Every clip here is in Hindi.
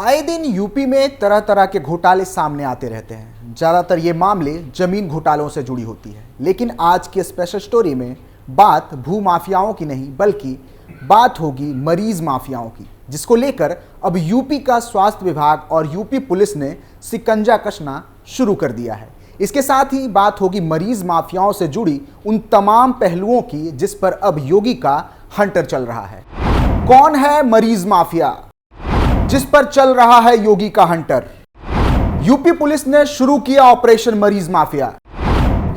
आए दिन यूपी में तरह तरह के घोटाले सामने आते रहते हैं। ज़्यादातर ये मामले जमीन घोटालों से जुड़ी होती है, लेकिन आज की स्पेशल स्टोरी में बात भू माफियाओं की नहीं बल्कि बात होगी मरीज माफियाओं की, जिसको लेकर अब यूपी का स्वास्थ्य विभाग और यूपी पुलिस ने शिकंजा कसना शुरू कर दिया है। इसके साथ ही बात होगी मरीज माफियाओं से जुड़ी उन तमाम पहलुओं की जिस पर अब योगी का हंटर चल रहा है। कौन है मरीज माफिया जिस पर चल रहा है योगी का हंटर? यूपी पुलिस ने शुरू किया ऑपरेशन मरीज माफिया।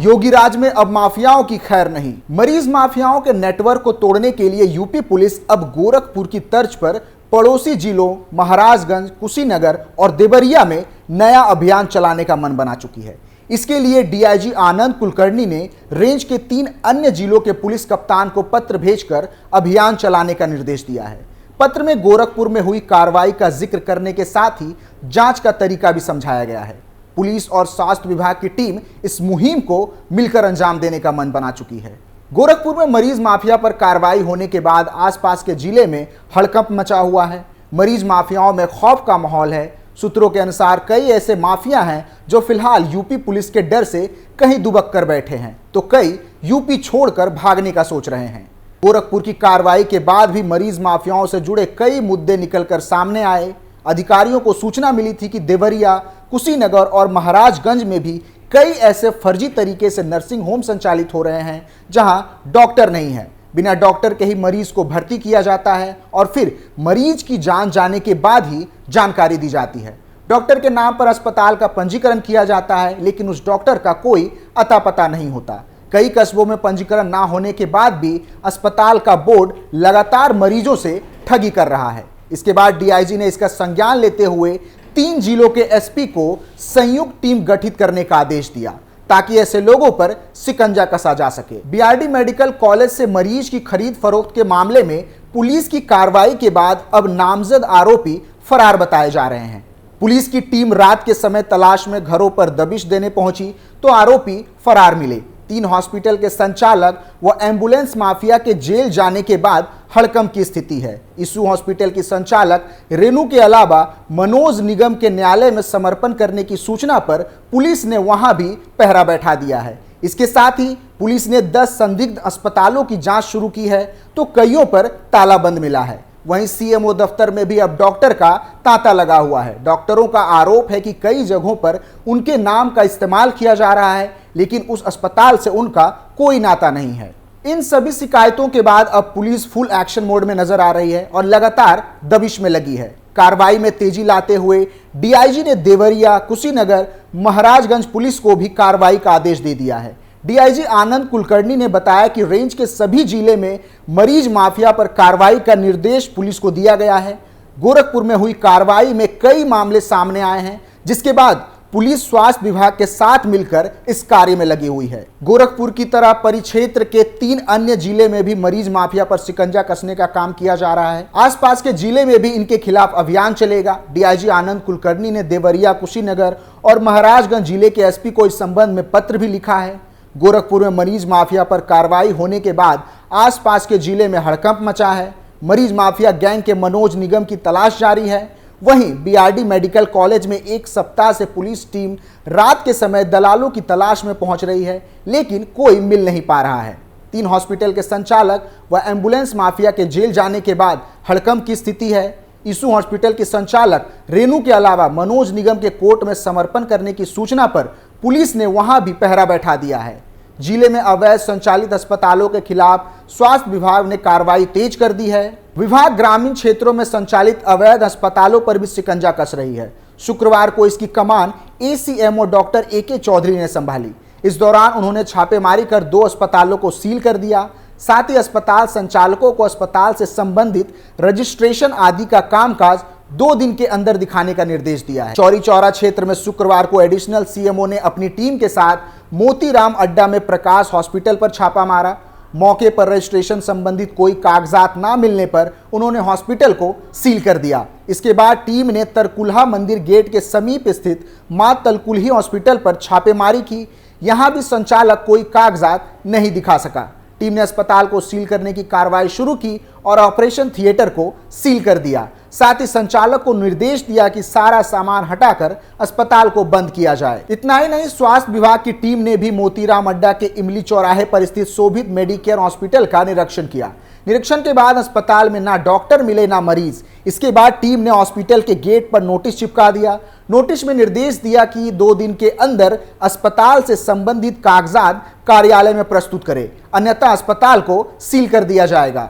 योगी राज में अब माफियाओं की खैर नहीं। मरीज माफियाओं के नेटवर्क को तोड़ने के लिए यूपी पुलिस अब गोरखपुर की तर्ज पर पड़ोसी जिलों महाराजगंज, कुशीनगर और देवरिया में नया अभियान चलाने का मन बना चुकी है। इसके लिए डीआईजी आनंद कुलकर्णी ने रेंज के 3 अन्य जिलों के पुलिस कप्तान को पत्र भेजकर अभियान चलाने का निर्देश दिया है। पत्र में गोरखपुर में हुई कार्रवाई का जिक्र करने के साथ ही जांच का तरीका भी समझाया गया है। पुलिस और स्वास्थ्य विभाग की टीम इस मुहिम को मिलकर अंजाम देने का मन बना चुकी है। गोरखपुर में मरीज माफिया पर कार्रवाई होने के बाद आसपास के जिले में हड़कंप मचा हुआ है। मरीज माफियाओं में खौफ का माहौल है। सूत्रों के अनुसार कई ऐसे माफिया हैं जो फिलहाल यूपी पुलिस के डर से कहीं दुबक कर बैठे हैं, तो कई यूपी छोड़कर भागने का सोच रहे हैं। गोरखपुर की कार्रवाई के बाद भी मरीज माफियाओं से जुड़े कई मुद्दे निकलकर सामने आए। अधिकारियों को सूचना मिली थी कि देवरिया, कुशीनगर और महाराजगंज में भी कई ऐसे फर्जी तरीके से नर्सिंग होम संचालित हो रहे हैं जहां डॉक्टर नहीं है। बिना डॉक्टर के ही मरीज को भर्ती किया जाता है और फिर मरीज की जान जाने के बाद ही जानकारी दी जाती है। डॉक्टर के नाम पर अस्पताल का पंजीकरण किया जाता है, लेकिन उस डॉक्टर का कोई अता पता नहीं होता। कई कस्बों में पंजीकरण ना होने के बाद भी अस्पताल का बोर्ड लगातार मरीजों से ठगी कर रहा है। इसके बाद डीआईजी ने इसका संज्ञान लेते हुए 3 जिलों के एसपी को संयुक्त टीम गठित करने का आदेश दिया ताकि ऐसे लोगों पर शिकंजा कसा जा सके। बीआरडी मेडिकल कॉलेज से मरीज की खरीद फरोख्त के मामले में पुलिस की कार्रवाई के बाद अब नामजद आरोपी फरार बताए जा रहे हैं। पुलिस की टीम रात के समय तलाश में घरों पर दबिश देने पहुंची तो आरोपी फरार मिले। 3 हॉस्पिटल के संचालक व एम्बुलेंस माफिया के जेल जाने के बाद हड़कंप की स्थिति है। इशू हॉस्पिटल की संचालक रेनू के अलावा मनोज निगम के न्यायालय में समर्पण करने की सूचना पर पुलिस ने वहां भी पहरा बैठा दिया है। इसके साथ ही पुलिस ने 10 संदिग्ध अस्पतालों की जांच शुरू की है तो कईयों पर ताला बंद मिला है। वहीं सीएमओ दफ्तर में भी अब डॉक्टर का तांता लगा हुआ है। डॉक्टरों का आरोप है कि कई जगहों पर उनके नाम का इस्तेमाल किया जा रहा है, लेकिन उस अस्पताल से उनका कोई नाता नहीं है। इन सभी शिकायतों के बाद अब पुलिस फुल एक्शन मोड में नजर आ रही है और लगातार दबिश में लगी है। कार्रवाई में तेजी लाते हुए डीआईजी ने देवरिया, कुशीनगर, महाराजगंज पुलिस को भी कार्रवाई का आदेश दे दिया है। डीआईजी आनंद कुलकर्णी ने बताया कि रेंज के सभी जिले में मरीज माफिया पर कार्रवाई का निर्देश पुलिस को दिया गया है। गोरखपुर में हुई कार्रवाई में कई मामले सामने आए हैं, जिसके बाद पुलिस स्वास्थ्य विभाग के साथ मिलकर इस कार्य में लगी हुई है। गोरखपुर की तरह परिक्षेत्र के 3 अन्य जिले में भी मरीज माफिया पर शिकंजा कसने का काम किया जा रहा है। आसपास के जिले में भी इनके खिलाफ अभियान चलेगा। डीआईजी आनंद कुलकर्णी ने देवरिया, कुशीनगर और महाराजगंज जिले के एसपी को इस संबंध में पत्र भी लिखा है। गोरखपुर में मरीज माफिया पर कार्रवाई होने के बाद आसपास के जिले में हड़कंप मचा है। मरीज माफिया गैंग के मनोज निगम की तलाश जारी है। वहीं बीआरडी मेडिकल कॉलेज में 1 सप्ताह से पुलिस टीम रात के समय दलालों की तलाश में पहुंच रही है, लेकिन कोई मिल नहीं पा रहा है। 3 हॉस्पिटल के संचालक व एम्बुलेंस माफिया के जेल जाने के बाद हड़कंप की स्थिति है। इशू हॉस्पिटल के संचालक रेनू के अलावा मनोज निगम के कोर्ट में समर्पण करने की सूचना पर पुलिस ने वहां भी पहरा बैठा दिया है। जिले में अवैध संचालित अस्पतालों के खिलाफ स्वास्थ्य विभाग ने कार्रवाई तेज कर दी है। विभाग ग्रामीण क्षेत्रों में संचालित अवैध अस्पतालों पर भी शिकंजा कस रही है। शुक्रवार को इसकी कमान एसीएमओ डॉक्टर एके चौधरी ने संभाली। इस दौरान उन्होंने छापेमारी कर 2 अस्पतालों को सील कर दिया। साथ ही अस्पताल संचालकों को अस्पताल से संबंधित रजिस्ट्रेशन आदि का कामकाज 2 दिन के अंदर दिखाने का निर्देश दिया है। चौरी चौरा क्षेत्र में शुक्रवार को एडिशनल सीएमओ ने अपनी टीम के साथ मोतीराम अड्डा में प्रकाश हॉस्पिटल पर छापा मारा। मौके पर रजिस्ट्रेशन संबंधित कोई कागजात ना मिलने पर उन्होंने हॉस्पिटल को सील कर दिया। इसके बाद टीम ने तरकुल्हा मंदिर गेट के समीप स्थित मां तलकुल्ही हॉस्पिटल पर छापेमारी की। यहां भी संचालक कोई कागजात नहीं दिखा सका। टीम ने अस्पताल को सील करने की कार्रवाई शुरू की और ऑपरेशन थिएटर को सील कर दिया। साथ ही संचालक को निर्देश दिया कि सारा सामान हटाकर अस्पताल को बंद किया जाए। इतना ही नहीं, स्वास्थ्य विभाग की टीम ने भी मोतीराम अड्डा के इमली चौराहे पर स्थित शोभित मेडिकेयर हॉस्पिटल का निरीक्षण किया। निरीक्षण के बाद अस्पताल में ना डॉक्टर मिले ना मरीज। इसके बाद टीम ने हॉस्पिटल के गेट पर नोटिस चिपका दिया। नोटिस में निर्देश दिया कि 2 दिन के अंदर अस्पताल से संबंधित कागजात कार्यालय में प्रस्तुत करे, अन्यथा अस्पताल को सील कर दिया जाएगा।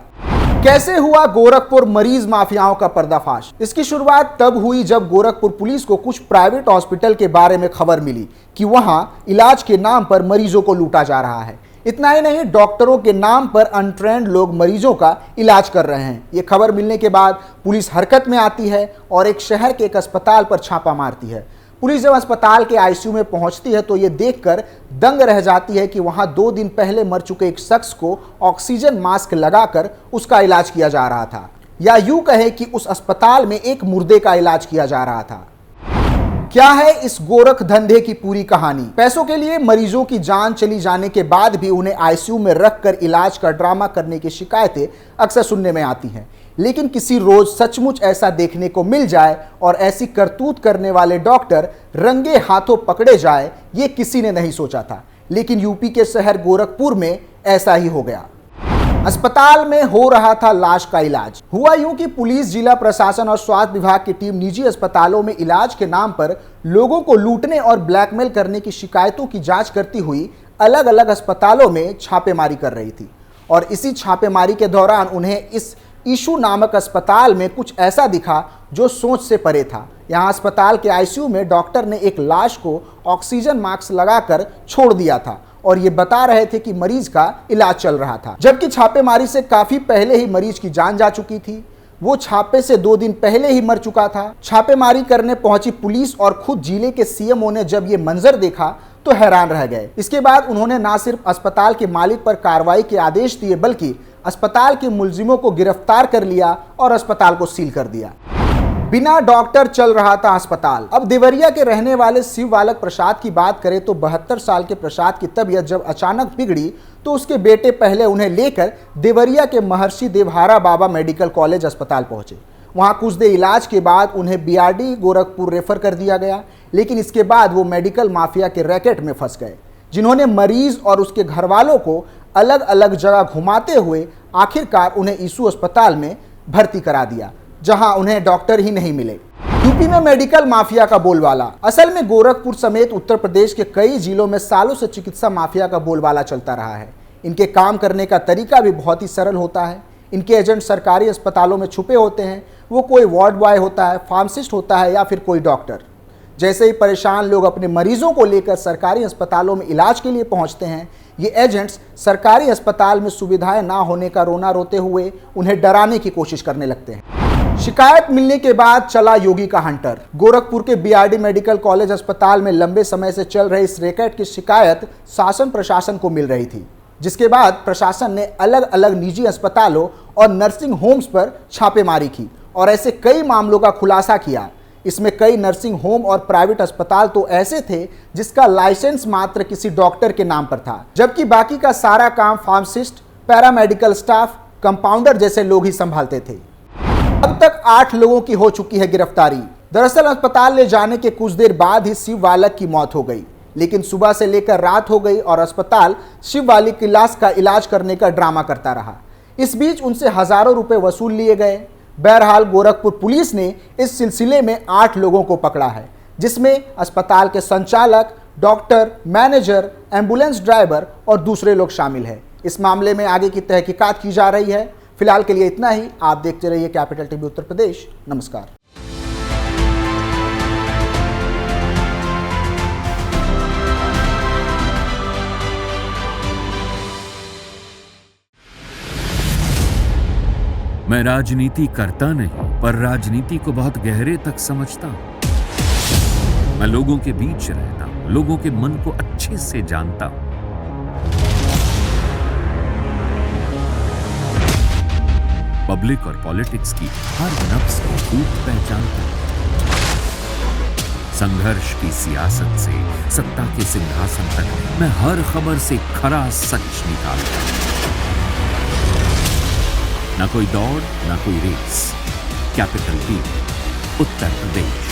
कैसे हुआ गोरखपुर मरीज माफियाओं का पर्दाफाश? इसकी शुरुआत तब हुई जब गोरखपुर पुलिस को कुछ प्राइवेट हॉस्पिटल के बारे में खबर मिली कि वहां इलाज के नाम पर मरीजों को लूटा जा रहा है। इतना ही नहीं, डॉक्टरों के नाम पर अनट्रेंड लोग मरीजों का इलाज कर रहे हैं। ये खबर मिलने के बाद पुलिस हरकत में आती है और एक शहर के एक अस्पताल पर छापा मारती है। पुलिस जब अस्पताल के आईसीयू में पहुंचती है तो ये देखकर दंग रह जाती है कि वहां 2 दिन पहले मर चुके एक शख्स को ऑक्सीजन मास्क लगाकर उसका इलाज किया जा रहा था, या यूं कहे कि उस अस्पताल में एक मुर्दे का इलाज किया जा रहा था। क्या है इस गोरख धंधे की पूरी कहानी? पैसों के लिए मरीजों की जान चली जाने के बाद भी उन्हें आईसीयू में रखकर इलाज का ड्रामा करने की शिकायतें अक्सर सुनने में आती हैं, लेकिन किसी रोज सचमुच ऐसा देखने को मिल जाए और ऐसी करतूत करने वाले डॉक्टर रंगे हाथों पकड़े जाए, ये किसी ने नहीं सोचा था। लेकिन यूपी के शहर गोरखपुर में ऐसा ही हो गया। अस्पताल में हो रहा था लाश का इलाज। हुआ यूं कि पुलिस, जिला प्रशासन और स्वास्थ्य विभाग की टीम निजी अस्पतालों में इलाज के नाम पर लोगों को लूटने और ब्लैकमेल करने की शिकायतों की जांच करती हुई अलग अलग अस्पतालों में छापेमारी कर रही थी। और इसी छापेमारी के दौरान उन्हें इस ईशू नामक अस्पताल में कुछ ऐसा दिखा जो सोच से परे था। यहाँ अस्पताल के आईसीयू में डॉक्टर ने एक लाश को ऑक्सीजन मास्क लगाकर छोड़ दिया था और ये बता रहे थे कि मरीज का इलाज चल रहा था, जबकि छापेमारी से काफी पहले ही मरीज की जान जा चुकी थी। वो छापे से 2 दिन पहले ही मर चुका था। छापेमारी करने पहुंची पुलिस और खुद जिले के सीएमओ ने जब ये मंजर देखा तो हैरान रह गए। इसके बाद उन्होंने ना सिर्फ अस्पताल के मालिक पर कार्रवाई के आदेश दिए, बल्कि अस्पताल के मुलजिमों को गिरफ्तार कर लिया और अस्पताल को सील कर दिया। बिना डॉक्टर चल रहा था अस्पताल। अब देवरिया के रहने वाले शिव बालक प्रसाद की बात करें तो 72 साल के प्रसाद की तबीयत जब अचानक बिगड़ी तो उसके बेटे पहले उन्हें लेकर देवरिया के महर्षि देवहारा बाबा मेडिकल कॉलेज अस्पताल पहुंचे। वहां कुछ देर इलाज के बाद उन्हें बीआरडी गोरखपुर रेफर कर दिया गया, लेकिन इसके बाद वो मेडिकल माफिया के रैकेट में फंस गए, जिन्होंने मरीज और उसके घर वालों को अलग अलग जगह घुमाते हुए आखिरकार उन्हें ईशू अस्पताल में भर्ती करा दिया, जहां उन्हें डॉक्टर ही नहीं मिले। यूपी में मेडिकल माफिया का बोलबाला। असल में गोरखपुर समेत उत्तर प्रदेश के कई जिलों में सालों से चिकित्सा माफिया का बोलबाला चलता रहा है। इनके काम करने का तरीका भी बहुत ही सरल होता है। इनके एजेंट सरकारी अस्पतालों में छुपे होते हैं। वो कोई वार्ड बॉय होता है, फार्मासिस्ट होता है या फिर कोई डॉक्टर। जैसे ही परेशान लोग अपने मरीजों को लेकर सरकारी अस्पतालों में इलाज के लिए पहुंचते हैं, ये एजेंट्स सरकारी अस्पताल में सुविधाएं ना होने का रोना रोते हुए उन्हें डराने की कोशिश करने लगते हैं। शिकायत मिलने के बाद चला योगी का हंटर। गोरखपुर के बीआरडी मेडिकल कॉलेज अस्पताल में लंबे समय से चल रही इस रैकेट की शिकायत शासन प्रशासन को मिल रही थी, जिसके बाद प्रशासन ने अलग अलग निजी अस्पतालों और नर्सिंग होम्स पर छापेमारी की और ऐसे कई मामलों का खुलासा किया। इसमें कई नर्सिंग होम और प्राइवेट अस्पताल तो ऐसे थे जिसका लाइसेंस मात्र किसी डॉक्टर के नाम पर था, जबकि बाकी का सारा काम फार्मासिस्ट, पैरामेडिकल स्टाफ, कंपाउंडर जैसे लोग ही संभालते थे। अब तक 8 लोगों की हो चुकी है गिरफ्तारी। दरअसल अस्पताल ले जाने के कुछ देर बाद ही शिव बालक की मौत हो गई, लेकिन सुबह से लेकर रात हो गई और अस्पताल शिव बालक की लाश का इलाज करने का ड्रामा करता रहा। इस बीच उनसे हजारों रुपए वसूल लिए गए। बहरहाल गोरखपुर पुलिस ने इस सिलसिले में 8 लोगों को पकड़ा है, जिसमें अस्पताल के संचालक, डॉक्टर, मैनेजर, एम्बुलेंस ड्राइवर और दूसरे लोग शामिल हैं। इस मामले में आगे की तहकीकात की जा रही है। फिलहाल के लिए इतना ही। आप देखते रहिए कैपिटल टीवी उत्तर प्रदेश। नमस्कार। मैं राजनीति करता नहीं, पर राजनीति को बहुत गहरे तक समझता हूं। मैं लोगों के बीच रहता हूं, लोगों के मन को अच्छे से जानता हूं। पब्लिक और पॉलिटिक्स की हर नब्ज को खूब पहचानता हूं। संघर्ष की सियासत से सत्ता के सिंहासन तक मैं हर खबर से खरा सच निकालता हूं। ना कोई दौड़, ना कोई race, capital TV, Uttar Pradesh.